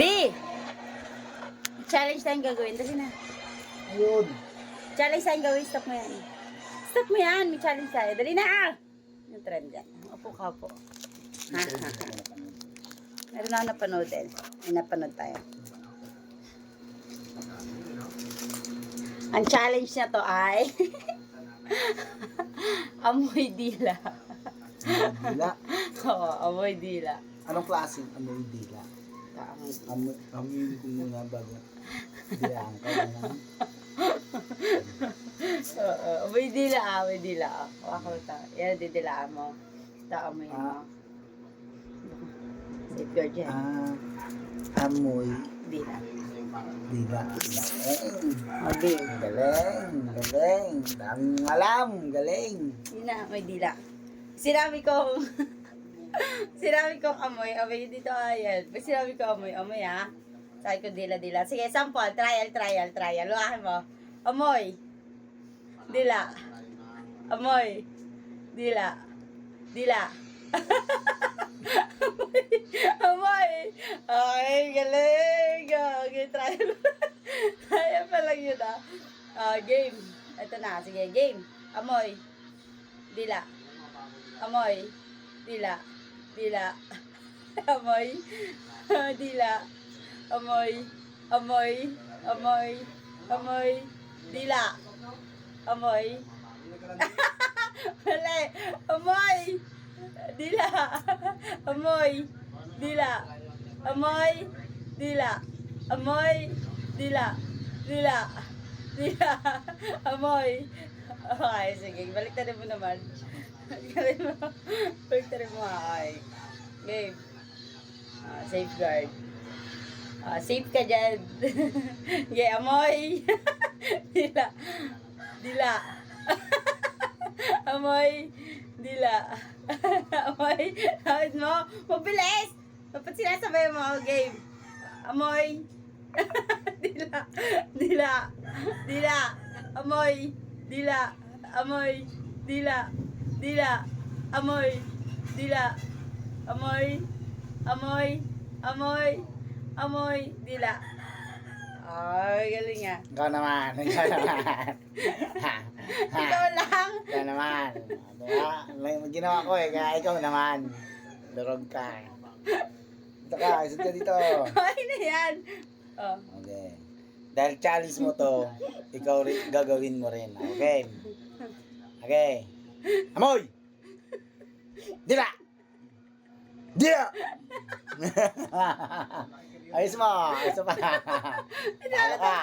B! Challenge tayong gagawin. Dali na. Ayun. Challenge tayong gawin. Stop mo yan. Stop mo yan. May challenge tayo. Dali na ah! Yung trend dyan. Upo ka po. Meron na ako napanood din. May napanood tayo. Ang challenge na to ay amoy dila. Dila. Oo, amoy dila. Anong klaseng amoy dila? Amoy ko muna bago. Dilaan ka na. Oo, amoy dila ah, amoy dila ah. Wako ta. Yan, didilaan mo. Ito, amoy mo. Safeguard yan. Amoy Dila. dila. Okay. Galing. Galing. Daming alam. Galing. Yun na, amoy dila. Sinabi kong sinabi kong amoy dito ayan. Pag sinabi ko amoy ha. Sabi ko dila. Sige, sample, trial. Lukahin mo. Amoy. Dila. Amoy. Dila. Amoy. Okay, galing. Okay, trial. Ayan pa lang yun game. Ito na, sige, game. Amoy. Dila. Amoy. Dila. Amoy. Dila. Amoy. Dila. Amoy. Wala. Amoy. Dila. Amoy. Dila. Amoy. Dila. Amoy. Dila. Amoy. Okay, sige. Baliktarin mo naman. Baliktarin mo. Okay. Game. Safeguard. Safe ka dyan. Okay, amoy. Dila. Amoy. Dila. Amoy. Hawid mo. Mabilis! Dapat sinasabay mo. Game. Amoy. Dila. Amoy. Amoy. Amoy. Dila. Ay, galing nga. Ikaw naman. Ikaw lang. Ikaw naman. Diba? Ginawa ko kaya ikaw naman. Durog ka. Dito ka, isod ka dito. Ay na yan. Oh. Okay. Dahil challenge mo to, ikaw gagawin mo rin. Okay. Amoy! Dila! Ayos mo! Ayos pa. Talo ka.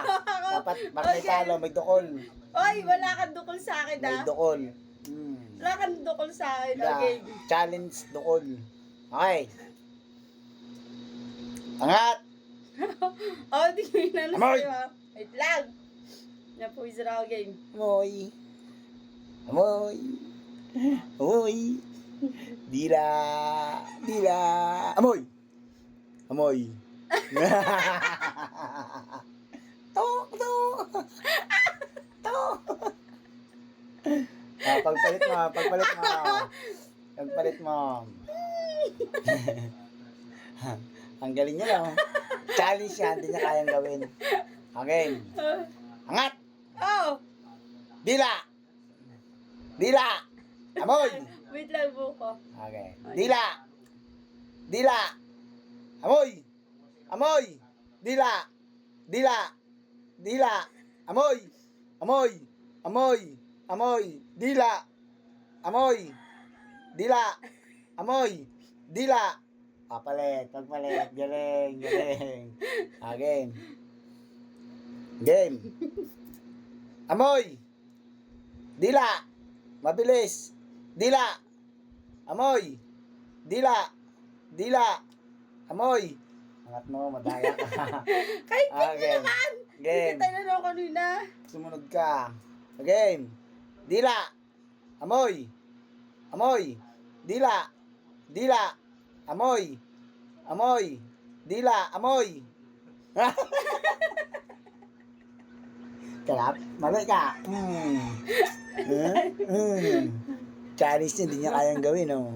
Dapat pag may talo, may dukol. Oy, wala kang dukol sa akin May dukol. Wala kang dukol sa akin. Okay. Challenge dukol. Okay. Angat! Di ko inanas Amoy! sa'yo. Wait lang. Napuwisan ako game. Amoy. Dila. Amoy. Tok. Pagpalit mo. Ang galing niya lang. Challenge yan, hindi niya kayang gawin. Okay. Angat! Oh! Dila! Amoy! Wait lang, buko. Okay. Dila! Amoy! Dila! Amoy! Dila! Dila! Pagpalit. Galing. Game. Amoy! Dila! Mabilis! Dila! Amoy! Dila! Amoy! Angat mo, madaya ka. Kahit okay. Naman! Game. Hindi tayo na kanina. Sumunod ka. Game. Dila! Amoy! Dila! Amoy! Dila! Kalap, mali ka. Challenge niya, hindi niya kayang gawin, oh.